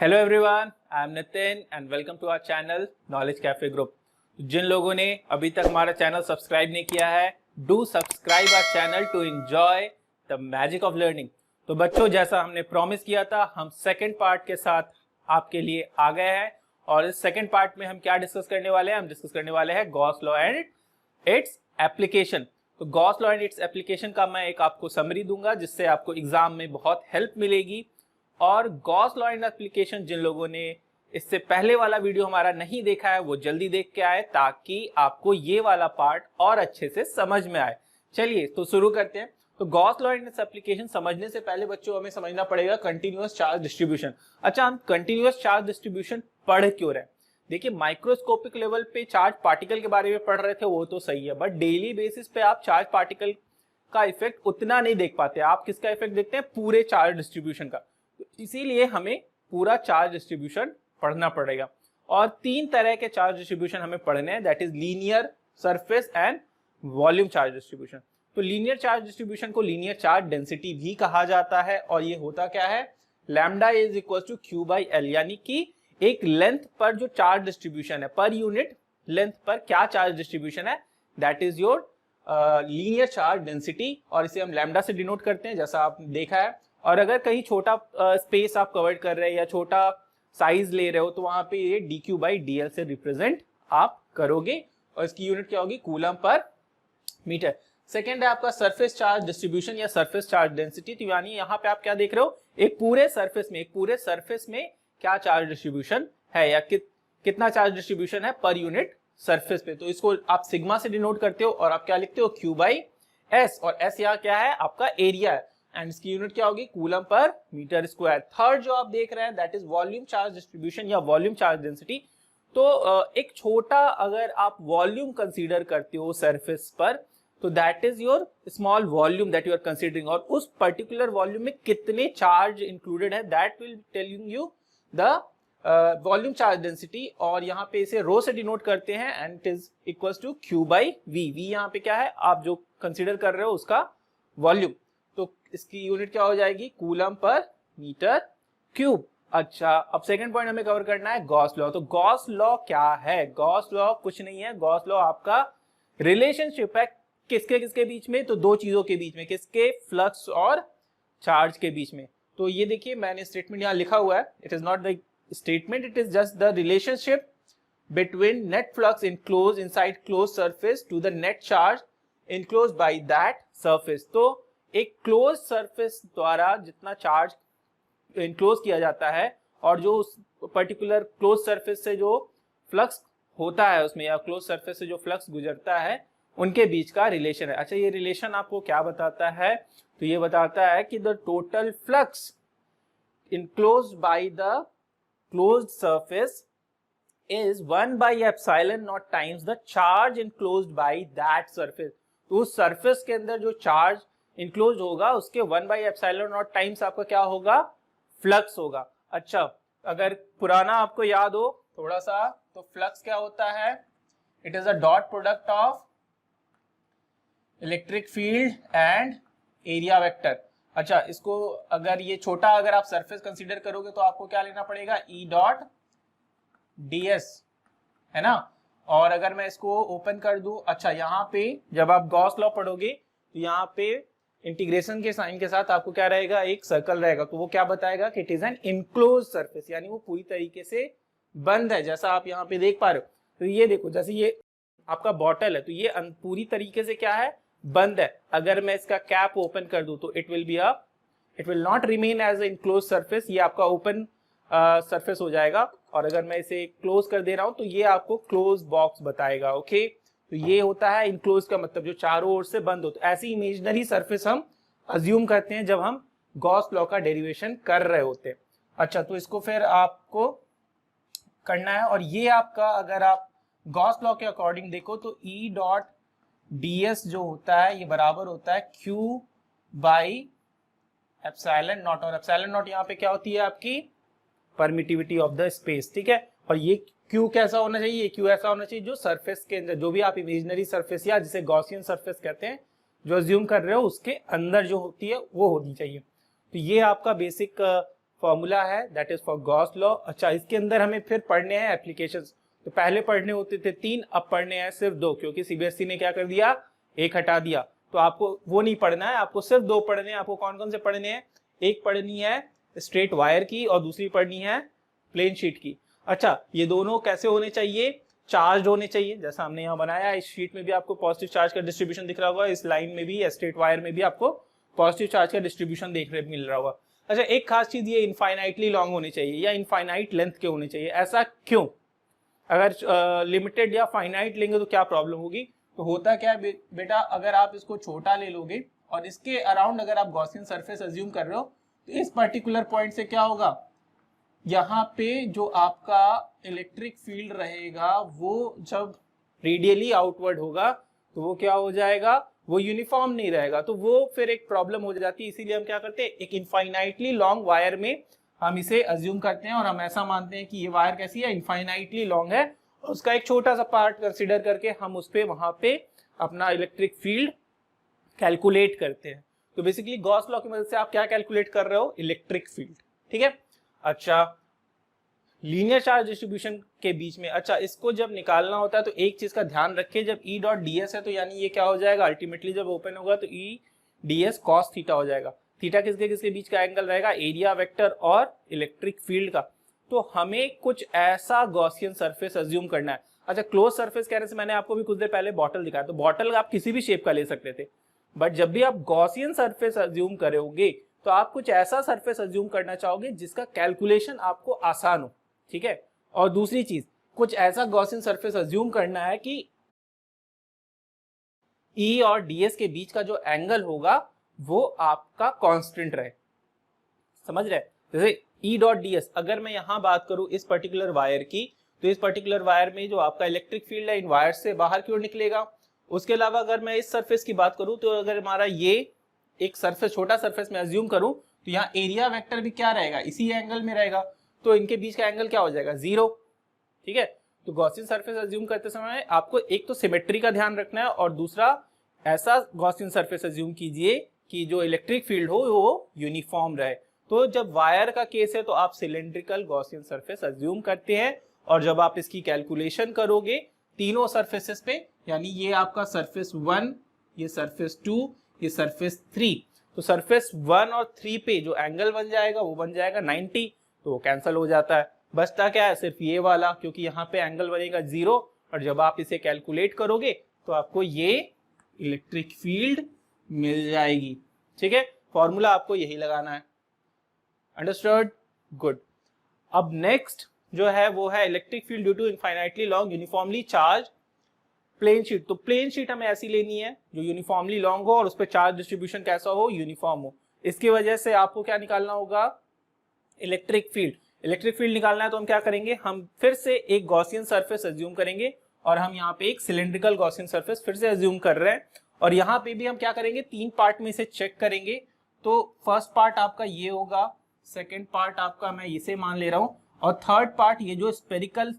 Hello everyone, I am Nitin and welcome to our channel knowledge cafe group. जिन लोगों ने अभी तक हमारा चैनल सब्सक्राइब नहीं किया है, do subscribe our channel to enjoy the magic of learning. तो बच्चों, जैसा हमने प्रॉमिस किया था, हम सेकंड पार्ट के साथ आपके लिए आ गए हैं। और इस सेकंड पार्ट में हम क्या डिस्कस करने वाले हैं? हम डिस्कस करने वाले हैं Gauss law and its application. तो Gauss law and its application का मैं एक आपको समरी दूंगा, जिससे आपको एग्जाम में बहुत हेल्प मिलेगी। और गॉस लॉ एंड एप्लीकेशन जिन लोगों ने इससे पहले वाला वीडियो हमारा नहीं देखा है, वो जल्दी देख के आए, ताकि आपको ये वाला पार्ट और अच्छे से समझ में आए। चलिए तो शुरू करते हैं। तो Gauss law and its application समझने से पहले बच्चों हमें समझना पड़ेगा कंटिन्यूअस चार्ज डिस्ट्रीब्यूशन। अच्छा, हम कंटिन्यूअस चार्ज डिस्ट्रीब्यूशन पढ़ क्यों रहे? देखिए, माइक्रोस्कोपिक लेवल पे चार्ज पार्टिकल के बारे में पढ़ रहे थे, वो तो सही है, बट डेली बेसिस पे आप चार्ज पार्टिकल का इफेक्ट उतना नहीं देख पाते। आप किसका इफेक्ट देखते हैं? पूरे चार्ज डिस्ट्रीब्यूशन का। इसीलिए हमें पूरा चार्ज डिस्ट्रीब्यूशन पढ़ना पड़ेगा। और तीन तरह के चार्ज डिस्ट्रीब्यूशन हमें पढ़ने हैं, that is linear, surface and volume charge distribution. तो लीनियर चार्ज डिस्ट्रीब्यूशन को लीनियर चार्ज डेंसिटी भी कहा जाता है। और ये होता क्या है? Lambda is equal to Q by L, यानी कि एक लेंथ पर जो चार्ज डिस्ट्रीब्यूशन है, पर यूनिट लेंथ पर क्या चार्ज डिस्ट्रीब्यूशन है, that is your linear charge density. और इसे हम लैम्डा से डिनोट करते हैं, जैसा आपने देखा है। और अगर कहीं छोटा स्पेस आप कवर कर रहे हैं या छोटा साइज ले रहे हो, तो वहां पे ये dq बाई dl से रिप्रेजेंट आप करोगे। और इसकी यूनिट क्या होगी? Coulomb per metre. सेकेंड है आपका सरफेस चार्ज डिस्ट्रीब्यूशन या सरफेस चार्ज डेंसिटी। तो यानी यहाँ पे आप क्या देख रहे हो? एक पूरे सरफेस में क्या चार्ज डिस्ट्रीब्यूशन है, या कितना चार्ज डिस्ट्रीब्यूशन है पर यूनिट सरफेस पे। तो इसको आप सिग्मा से डिनोट करते हो, और आप क्या लिखते हो? q by s। और s यहाँ क्या है? आपका एरिया है, एंड इसकी यूनिट क्या होगी? Coulomb per metre square. Third जो आप देख रहे हैं, that is volume charge distribution या वॉल्यूम चार्ज डेंसिटी। तो एक छोटा अगर आप वॉल्यूम कंसीडर करते हो सरफेस पर, तो that is your small volume that you are considering. और उस पर्टिकुलर वॉल्यूम में कितने चार्ज इंक्लूडेड है, that will telling you the volume charge density. और यहाँ पे इसे रो से डिनोट करते हैं, and it is equals to Q by V. V यहाँ पे क्या है? आप जो कंसीडर कर रहे हो उसका वॉल्यूम। तो इसकी यूनिट क्या हो जाएगी? Coulomb per metre cube. अच्छा, अब सेकंड पॉइंट हमें कवर करना है गॉस लॉ। तो गॉस लॉ क्या है? गॉस लॉ कुछ नहीं है। गॉस लॉ आपका रिलेशनशिप है किसके किसके बीच में? तो दो चीजों के बीच में। किसके? फ्लक्स और चार्ज के बीच में। तो ये देखिए, मैंने स्टेटमेंट यहाँ लिखा हुआ है। It is not the statement, it is just the relationship between net flux enclose inside close surface to the net charge enclose by that surface. तो एक क्लोज सरफेस द्वारा जितना चार्ज इनक्लोज किया जाता है, और जो उस पर्टिकुलर क्लोज सरफेस से जो फ्लक्स होता है उसमें, या क्लोज सरफेस से जो फ्लक्स गुजरता है, उनके बीच का रिलेशन है। अच्छा, ये रिलेशन आपको क्या बताता है? तो ये बताता है कि the total flux enclosed by the closed surface is 1 by epsilon naught times the charge enclosed by that surface। तो उस सरफेस के अंदर जो चार्ज इनक्लोज होगा, उसके 1 by epsilon naught टाइम्स आपका क्या होगा? फ्लक्स होगा। अच्छा, अगर पुराना आपको याद हो थोड़ा सा, तो फ्लक्स क्या होता है? It is a dot product of electric field and area vector. अच्छा, इसको अगर ये छोटा अगर आप सरफेस कंसीडर करोगे, तो आपको क्या लेना पड़ेगा? ई डॉट ds, है ना। और अगर मैं इसको ओपन कर दूं, अच्छा, यहाँ पे जब आप गॉस लॉ पढ़ोगे, तो यहाँ पे इंटीग्रेशन के साइन के साथ आपको क्या रहेगा? एक सर्कल रहेगा। तो वो क्या बताएगा? कि it is an enclose surface, यानी वो पूरी तरीके से बंद है, जैसा आप यहाँ पे देख पा रहे हो। तो ये देखो, जैसे ये आपका बॉटल है, तो ये पूरी तरीके से क्या है? बंद है। अगर मैं इसका कैप ओपन कर दूं, तो it will not remain as a enclose surface, ये आपका ओपन सरफेस हो जाएगा। और अगर मैं इसे क्लोज कर दे रहा हूं, तो ये आपको क्लोज बॉक्स बताएगा। ओके, तो ये होता है इनक्लोज का मतलब जो चारों ओर से बंद हो। तो ऐसी इमेजिनरी सरफेस हम अज्यूम करते हैं जब हम गॉस लॉ का डेरिवेशन कर रहे होते हैं। अच्छा, तो इसको फिर आपको करना है। और ये आपका, अगर आप गॉस लॉ के अकॉर्डिंग देखो, तो ई डॉट ds जो होता है, ये बराबर होता है q बाई एप्सिलॉन नॉट। और एप्सिलॉन नॉट यहाँ पे क्या होती है? आपकी परमिटिविटी ऑफ द स्पेस, ठीक है। और ये Q कैसा होना चाहिए? Q ऐसा होना चाहिए जो सरफेस के अंदर, जो भी आप इमेजिनरी सरफेस या जिसे गॉसियन सरफेस कहते हैं, जो अज्यूम कर रहे हो, उसके अंदर जो होती है वो होनी चाहिए। तो ये आपका बेसिक फॉर्मूला है that is for Gauss law. अच्छा, इसके अंदर हमें फिर पढ़ने हैं एप्लीकेशंस। तो पहले पढ़ने होते थे 3, अब पढ़ने हैं सिर्फ 2, क्योंकि सीबीएसई ने क्या कर दिया, 1 हटा दिया। तो आपको वो नहीं पढ़ना है, आपको सिर्फ 2 पढ़ने हैं। आपको कौन कौन से पढ़ने हैं, एक पढ़नी है स्ट्रेट वायर की और दूसरी पढ़नी है प्लेन शीट की। अच्छा, ये दोनों कैसे होने चाहिए, चार्ज होने चाहिए, जैसा हमने यहाँ बनाया है। इस शीट में भी आपको पॉजिटिव चार्ज का डिस्ट्रीब्यूशन दिख रहा होगा, इस लाइन में भी स्ट्रेट वायर में भी आपको पॉजिटिव चार्ज का डिस्ट्रीब्यूशन देखने को मिल रहा होगा। अच्छा, एक खास चीज ये इनफाइनाइटली लॉन्ग होने चाहिए या इनफाइनाइट लेंथ के होने चाहिए। ऐसा क्यों, अगर लिमिटेड या फाइनाइट लेंगे तो क्या प्रॉब्लम होगी। तो होता क्या है बेटा, अगर आप इसको छोटा ले लोगे और इसके अराउंड अगर आप गॉसियन सरफेस अज्यूम कर रहे हो, तो इस पर्टिकुलर पॉइंट से क्या होगा, यहाँ पे जो आपका इलेक्ट्रिक फील्ड रहेगा वो जब रेडियली आउटवर्ड होगा तो वो क्या हो जाएगा, वो यूनिफॉर्म नहीं रहेगा। तो वो फिर एक प्रॉब्लम हो जाती है। इसीलिए हम क्या करते हैं, एक इनफाइनाइटली लॉन्ग वायर में हम इसे अज्यूम करते हैं और हम ऐसा मानते हैं कि ये वायर कैसी है, इनफाइनाइटली लॉन्ग है। उसका एक छोटा सा पार्ट कंसिडर करके हम उस पे वहां पे अपना इलेक्ट्रिक फील्ड कैलकुलेट करते हैं। तो बेसिकली गॉस लॉ की मदद से आप क्या कैलकुलेट कर रहे हो, इलेक्ट्रिक फील्ड। ठीक है। अच्छा, लीनियर चार्ज डिस्ट्रीब्यूशन के बीच में, अच्छा इसको जब निकालना होता है तो एक चीज का ध्यान रखिए, जब ई डॉट डी एस है तो यानी ये क्या हो जाएगा, अल्टीमेटली जब ओपन होगा तो E D S cos theta हो जाएगा। थीटा किसके किसके बीच का एंगल रहेगा, एरिया वेक्टर और इलेक्ट्रिक फील्ड का। तो हमें कुछ ऐसा गॉसियन सरफेस अज्यूम करना है। अच्छा, क्लोज सरफेस कहने से मैंने आपको भी कुछ देर पहले बॉटल दिखाया, तो बॉटल आप किसी भी शेप का ले सकते थे, बट जब भी आप गॉसियन सरफेस अज्यूम करोगे तो आप कुछ ऐसा सरफेस अज्यूम करना चाहोगे जिसका कैलकुलेशन आपको आसान हो। ठीक है। और दूसरी चीज, कुछ ऐसा गॉसियन सरफेस अज्यूम करना है कि ई और डीएस के बीच का जो एंगल होगा वो आपका कांस्टेंट रहे। समझ रहे, जैसे ई डॉट डीएस, अगर मैं यहां बात करूं इस पर्टिकुलर वायर की, तो इस पर्टिकुलर वायर में जो आपका इलेक्ट्रिक फील्ड है इन वायर से बाहर की ओर निकलेगा। उसके अलावा अगर मैं इस सरफेस की बात करूं, तो अगर हमारा ये एक सरफेस, छोटा सरफेस में अज्यूम करूं, तो यहाँ एरिया वेक्टर भी क्या रहेगा, इसी एंगल में रहेगा। तो इनके बीच का एंगल क्या हो जाएगा, 0। ठीक है। तो गॉसियन सरफेस अज्यूम करते समय आपको एक तो सिमेट्री का ध्यान रखना है, और दूसरा ऐसा गॉसियन सरफेस अज्यूम कीजिए कि जो इलेक्ट्रिक फील्ड हो वो यूनिफॉर्म रहे। तो जब वायर का केस है तो आप सिलेंड्रिकल गॉसियन सरफेस अज्यूम करते हैं, और जब आप इसकी कैलकुलेशन करोगे तीनों सरफेसेस पे, यानी ये आपका सरफेस 1, ये सरफेस 2, ये सरफेस 3, तो सरफेस 1 और 3 पे जो एंगल बन जाएगा वो बन जाएगा 90, तो वो कैंसिल हो जाता है। बचता क्या है, सिर्फ ये वाला, क्योंकि यहाँ पे एंगल बनेगा 0, और जब आप इसे कैलकुलेट करोगे तो आपको ये इलेक्ट्रिक फील्ड मिल जाएगी। ठीक है, फॉर्मूला आपको यही लगाना है। Understood, good. अब नेक्स्ट जो है वो है electric field due to infinitely long uniformly charge plane sheet. तो प्लेन शीट हमें ऐसी लेनी है जो यूनिफॉर्मली लॉन्ग हो और उस पर चार्ज डिस्ट्रीब्यूशन कैसा हो, यूनिफॉर्म हो। इसकी वजह से आपको क्या निकालना होगा, इलेक्ट्रिक फील्ड। इलेक्ट्रिक फील्ड निकालना है तो हम क्या करेंगे, हम फिर से एक गॉसियन सरफेस अज्यूम करेंगे, और हम यहाँ पे एक सिलेंड्रिकल गॉसियन सरफेस फिर से अज्यूम कर रहे हैं। और यहाँ पे भी हम क्या करेंगे, 3 पार्ट में इसे चेक करेंगे। तो फर्स्ट पार्ट आपका ये होगा, सेकेंड पार्ट आपका मैं इसे मान ले रहा हूँ, और थर्ड पार्ट ये जो स्पेरिकल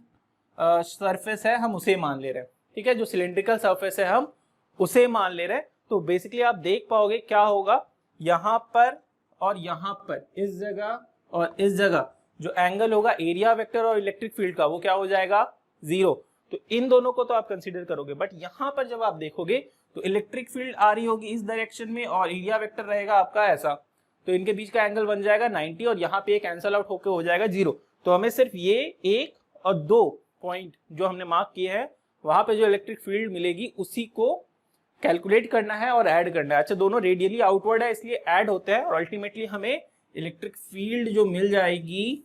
सरफेस है हम उसे मान ले रहे हैं। ठीक है, जो सिलेंड्रिकल सरफेस है हम उसे मान ले रहे हैं। तो बेसिकली आप देख पाओगे क्या होगा, यहाँ पर और यहाँ पर, इस जगह और इस जगह जो एंगल होगा एरिया वेक्टर और इलेक्ट्रिक फील्ड का, वो क्या हो जाएगा, 0। तो इन दोनों को तो आप कंसीडर करोगे, बट यहाँ पर जब आप देखोगे तो इलेक्ट्रिक फील्ड आ रही होगी इस डायरेक्शन में और एरिया वेक्टर रहेगा आपका ऐसा, तो इनके बीच का एंगल बन जाएगा 90, और यहाँ पे कैंसल आउट होकर हो जाएगा 0। तो हमें सिर्फ ये 1 और 2 पॉइंट जो हमने मार्क किए हैं वहां पे जो इलेक्ट्रिक फील्ड मिलेगी उसी को कैलकुलेट करना है और ऐड करना है। अच्छा, दोनों रेडियली आउटवर्ड है इसलिए ऐड होते हैं, और अल्टीमेटली हमें इलेक्ट्रिक फील्ड जो मिल जाएगी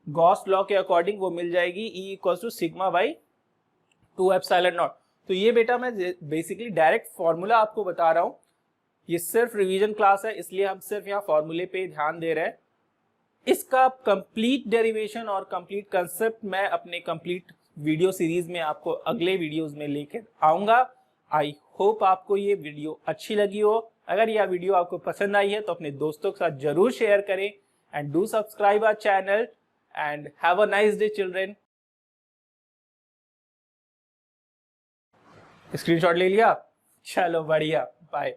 गॉस लॉ के अकॉर्डिंग वो मिल जाएगी E equal to sigma by 2 epsilon not. तो ये बेटा मैं बेसिकली डायरेक्ट फॉर्मूला आपको बता रहा हूँ, ये सिर्फ रिवीजन क्लास है इसलिए हम सिर्फ यहाँ फॉर्मूले पे ध्यान दे रहे हैं। इसका कंप्लीट डेरिवेशन और कंप्लीट कंसेप्ट मैं अपने कंप्लीट वीडियो सीरीज में आपको अगले वीडियोस में लेकर आऊंगा। आई होप आपको ये वीडियो अच्छी लगी हो। अगर यह वीडियो आपको पसंद आई है तो अपने दोस्तों के साथ जरूर शेयर करें, and do subscribe our channel, and have a nice day children. Screenshot ले लिया, चलो बढ़िया, बाय।